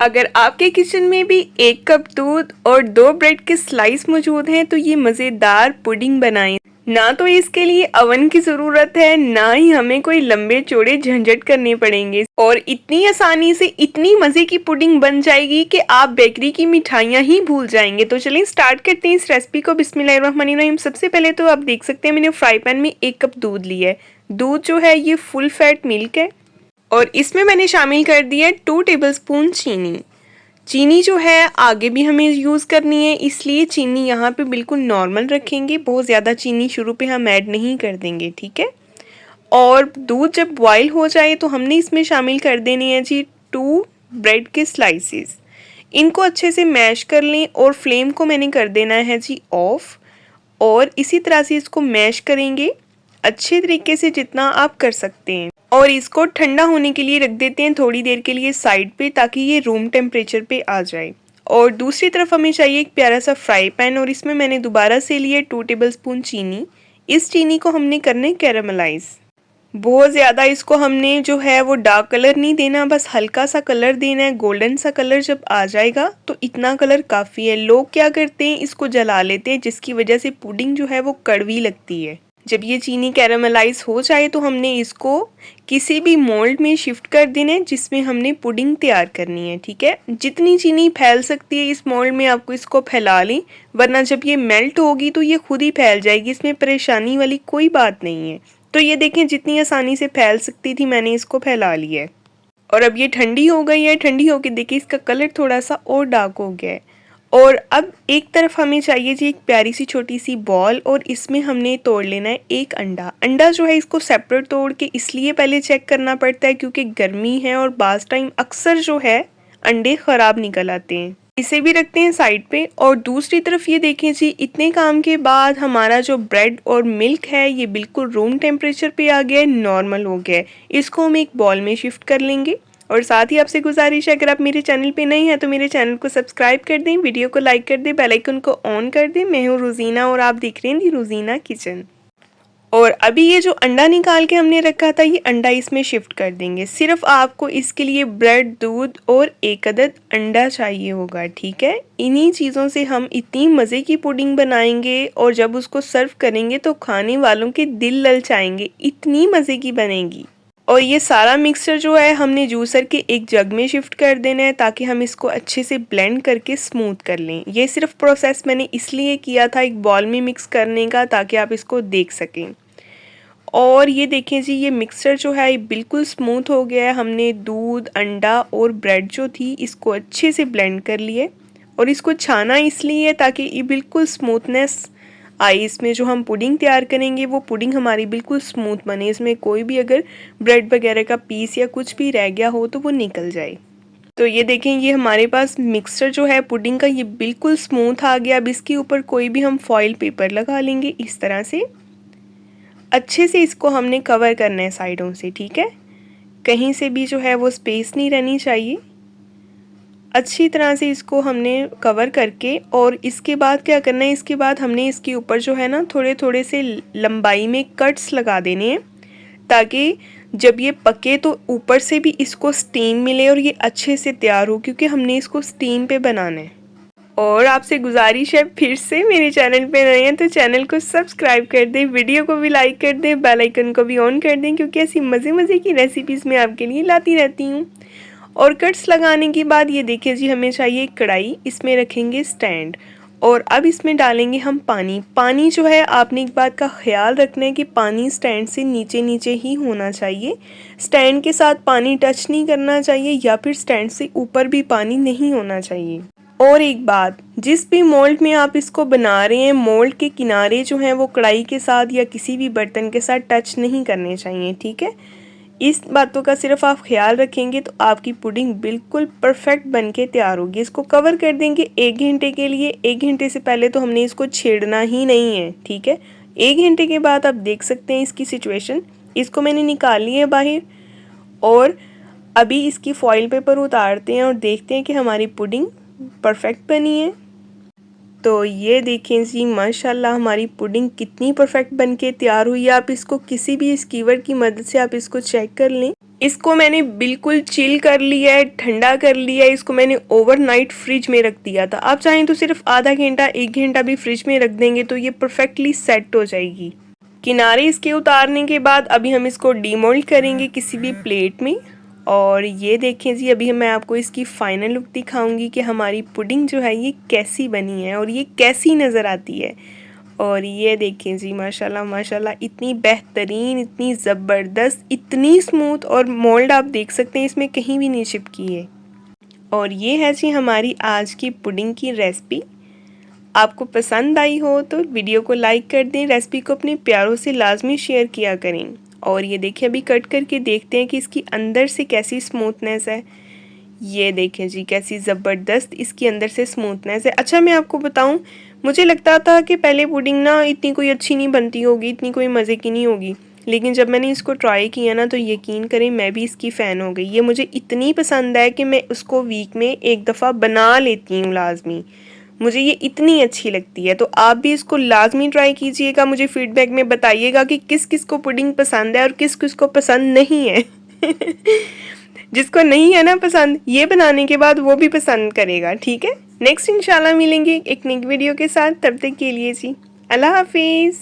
अगर आपके किचन में भी 1 कप दूध और 2 ब्रेड के स्लाइस मौजूद हैं तो ये मज़ेदार पुडिंग बनाएं। ना तो इसके लिए अवन की ज़रूरत है, ना ही हमें कोई लंबे चौड़े झंझट करने पड़ेंगे और इतनी आसानी से इतनी मज़े की पुडिंग बन जाएगी कि आप बेकरी की मिठाइयाँ ही भूल जाएंगे। तो चलिए स्टार्ट करते हैं इस रेसिपी को। बिस्मिल्लाहिर्रहमानिर्रहीम। सबसे पहले तो आप देख सकते हैं मैंने फ्राई पैन में 1 कप दूध लिया है। दूध जो है ये फुल फैट मिल्क है और इसमें मैंने शामिल कर दिया है 2 टेबलस्पून चीनी। चीनी जो है आगे भी हमें यूज़ करनी है, इसलिए चीनी यहाँ पे बिल्कुल नॉर्मल रखेंगे। बहुत ज़्यादा चीनी शुरू पे हम ऐड नहीं कर देंगे, ठीक है। और दूध जब बॉईल हो जाए तो हमने इसमें शामिल कर देनी है जी 2 ब्रेड के स्लाइसेस। इनको अच्छे से मैश कर लें और फ्लेम को मैंने कर देना है जी ऑफ। और इसी तरह से इसको मैश करेंगे अच्छे तरीके से जितना आप कर सकते हैं और इसको ठंडा होने के लिए रख देते हैं थोड़ी देर के लिए साइड पे, ताकि ये रूम टेम्परेचर पे आ जाए। और दूसरी तरफ हमें चाहिए एक प्यारा सा फ्राई पैन और इसमें मैंने दोबारा से लिए 2 टेबलस्पून चीनी। इस चीनी को हमने करने कैरामलाइज। बहुत ज़्यादा इसको हमने जो है वो डार्क कलर नहीं देना, बस हल्का सा कलर देना है। गोल्डन सा कलर जब आ जाएगा तो इतना कलर काफ़ी है। लोग क्या करते हैं, इसको जला लेते हैं, जिसकी वजह से पुडिंग जो है वो कड़वी लगती है। जब ये चीनी कैरामलाइज हो जाए तो हमने इसको किसी भी मोल्ड में शिफ्ट कर देना है जिसमें हमने पुडिंग तैयार करनी है, ठीक है। जितनी चीनी फैल सकती है इस मोल्ड में आपको इसको फैला लें, वरना जब ये मेल्ट होगी तो ये खुद ही फैल जाएगी। इसमें परेशानी वाली कोई बात नहीं है। तो ये देखें जितनी आसानी से फैल सकती थी मैंने इसको फैला लिया है। और अब ये ठंडी हो गई है। ठंडी होके देखिए इसका कलर थोड़ा सा और डार्क हो गया है। और अब एक तरफ हमें चाहिए जी एक प्यारी सी छोटी सी बॉल और इसमें हमने तोड़ लेना है एक अंडा। अंडा जो है इसको सेपरेट तोड़ के इसलिए पहले चेक करना पड़ता है क्योंकि गर्मी है और बाज़ टाइम अक्सर जो है अंडे ख़राब निकल आते हैं। इसे भी रखते हैं साइड पे। और दूसरी तरफ ये देखें जी, इतने काम के बाद हमारा जो ब्रेड और मिल्क है ये बिल्कुल रूम टेम्परेचर पे आ गया है, नॉर्मल हो गया है। इसको हम एक बॉल में शिफ्ट कर लेंगे। और साथ ही आपसे गुजारिश है, अगर आप मेरे चैनल पे नए हैं तो मेरे चैनल को सब्सक्राइब कर दें, वीडियो को लाइक कर दें, बेल आइकन को ऑन कर दें। मैं हूँ रोजीना और आप देख रहे हैं दी रोजीना किचन। और अभी ये जो अंडा निकाल के हमने रखा था ये अंडा इसमें शिफ्ट कर देंगे। सिर्फ आपको इसके लिए ब्रेड, दूध और 1 अदद अंडा चाहिए होगा, ठीक है। इन्हीं चीज़ों से हम इतनी मज़े की पुडिंग बनाएंगे और जब उसको सर्व करेंगे तो खाने वालों के दिल ललचाएंगे, इतनी मज़े की बनेगी। और ये सारा मिक्सचर जो है हमने जूसर के एक जग में शिफ्ट कर देना है ताकि हम इसको अच्छे से ब्लेंड करके स्मूथ कर लें। ये सिर्फ प्रोसेस मैंने इसलिए किया था एक बॉल में मिक्स करने का, ताकि आप इसको देख सकें। और ये देखें जी ये मिक्सचर जो है ये बिल्कुल स्मूथ हो गया है। हमने दूध, अंडा और ब्रेड जो थी इसको अच्छे से ब्लेंड कर लिए और इसको छाना इसलिए ताकि ये बिल्कुल स्मूथनेस आए। इसमें जो हम पुडिंग तैयार करेंगे वो पुडिंग हमारी बिल्कुल स्मूथ बने, इसमें कोई भी अगर ब्रेड वगैरह का पीस या कुछ भी रह गया हो तो वो निकल जाए। तो ये देखें ये हमारे पास मिक्सचर जो है पुडिंग का ये बिल्कुल स्मूथ आ गया। अब इसके ऊपर कोई भी हम फॉइल पेपर लगा लेंगे इस तरह से। अच्छे से इसको हमने कवर करना है साइडों से, ठीक है। कहीं से भी जो है वो स्पेस नहीं रहनी चाहिए। अच्छी तरह से इसको हमने कवर करके और इसके बाद क्या करना है, इसके बाद हमने इसके ऊपर जो है ना थोड़े थोड़े से लंबाई में कट्स लगा देने हैं ताकि जब ये पके तो ऊपर से भी इसको स्टीम मिले और ये अच्छे से तैयार हो, क्योंकि हमने इसको स्टीम पे बनाना है। और आपसे गुजारिश है फिर से मेरे चैनल पे नए हैं तो चैनल को सब्सक्राइब कर दें, वीडियो को भी लाइक कर दें, बेल आइकन को भी ऑन कर दें, क्योंकि ऐसी मज़े मज़े की रेसिपीज़ मैं आपके लिए लाती रहती हूँ। और कट्स लगाने के बाद ये देखिए जी हमें चाहिए एक कढ़ाई, इसमें रखेंगे स्टैंड और अब इसमें डालेंगे हम पानी। पानी जो है आपने एक बात का ख्याल रखना है कि पानी स्टैंड से नीचे नीचे ही होना चाहिए। स्टैंड के साथ पानी टच नहीं करना चाहिए या फिर स्टैंड से ऊपर भी पानी नहीं होना चाहिए। और एक बात, जिस भी मोल्ड में आप इसको बना रहे हैं मोल्ड के किनारे जो हैं वो कढ़ाई के साथ या किसी भी बर्तन के साथ टच नहीं करने चाहिए, ठीक है। इस बातों का सिर्फ आप ख्याल रखेंगे तो आपकी पुडिंग बिल्कुल परफेक्ट बन के तैयार होगी। इसको कवर कर देंगे 1 घंटे के लिए। 1 घंटे से पहले तो हमने इसको छेड़ना ही नहीं है, ठीक है। 1 घंटे के बाद आप देख सकते हैं इसकी सिचुएशन। इसको मैंने निकाल लिया है बाहर और अभी इसकी फॉइल पेपर उतारते हैं और देखते हैं कि हमारी पुडिंग परफेक्ट बनी है। तो ये देखें जी माशाल्लाह हमारी पुडिंग कितनी परफेक्ट बनके तैयार हुई है। आप इसको किसी भी स्कीवर की मदद से आप इसको चेक कर लें। इसको मैंने बिल्कुल चिल कर लिया है, ठंडा कर लिया है। इसको मैंने ओवरनाइट फ्रिज में रख दिया था। आप चाहें तो सिर्फ आधा घंटा 1 घंटा भी फ्रिज में रख देंगे तो ये परफेक्टली सेट हो जाएगी। किनारे इसके उतारने के बाद अभी हम इसको डीमोल्ड करेंगे किसी भी प्लेट में। और ये देखें जी अभी मैं आपको इसकी फाइनल लुक दिखाऊंगी कि हमारी पुडिंग जो है ये कैसी बनी है और ये कैसी नज़र आती है। और ये देखें जी माशाल्लाह माशाल्लाह इतनी बेहतरीन, इतनी ज़बरदस्त, इतनी स्मूथ और मोल्ड आप देख सकते हैं इसमें कहीं भी नहीं चिपकी है। और ये है जी हमारी आज की पुडिंग की रेसिपी। आपको पसंद आई हो तो वीडियो को लाइक कर दें, रेसिपी को अपने प्यारों से लाजमी शेयर किया करें। और ये देखिए अभी कट करके देखते हैं कि इसकी अंदर से कैसी स्मूथनेस है। ये देखें जी कैसी ज़बरदस्त इसकी अंदर से स्मूथनेस है। अच्छा मैं आपको बताऊं, मुझे लगता था कि पहले पुडिंग ना इतनी कोई अच्छी नहीं बनती होगी, इतनी कोई मज़े की नहीं होगी, लेकिन जब मैंने इसको ट्राई किया ना तो यकीन करें मैं भी इसकी फ़ैन हो गई। ये मुझे इतनी पसंद है कि मैं उसको वीक में एक दफ़ा बना लेती हूँ लाजमी। मुझे ये इतनी अच्छी लगती है। तो आप भी इसको लाजमी ट्राई कीजिएगा। मुझे फीडबैक में बताइएगा कि किस किस को पुडिंग पसंद है और किस किस को पसंद नहीं है। जिसको नहीं है ना पसंद, ये बनाने के बाद वो भी पसंद करेगा। ठीक है, नेक्स्ट इंशाल्लाह मिलेंगे एक नई वीडियो के साथ। तब तक के लिए जी अल्लाह हाफिज़।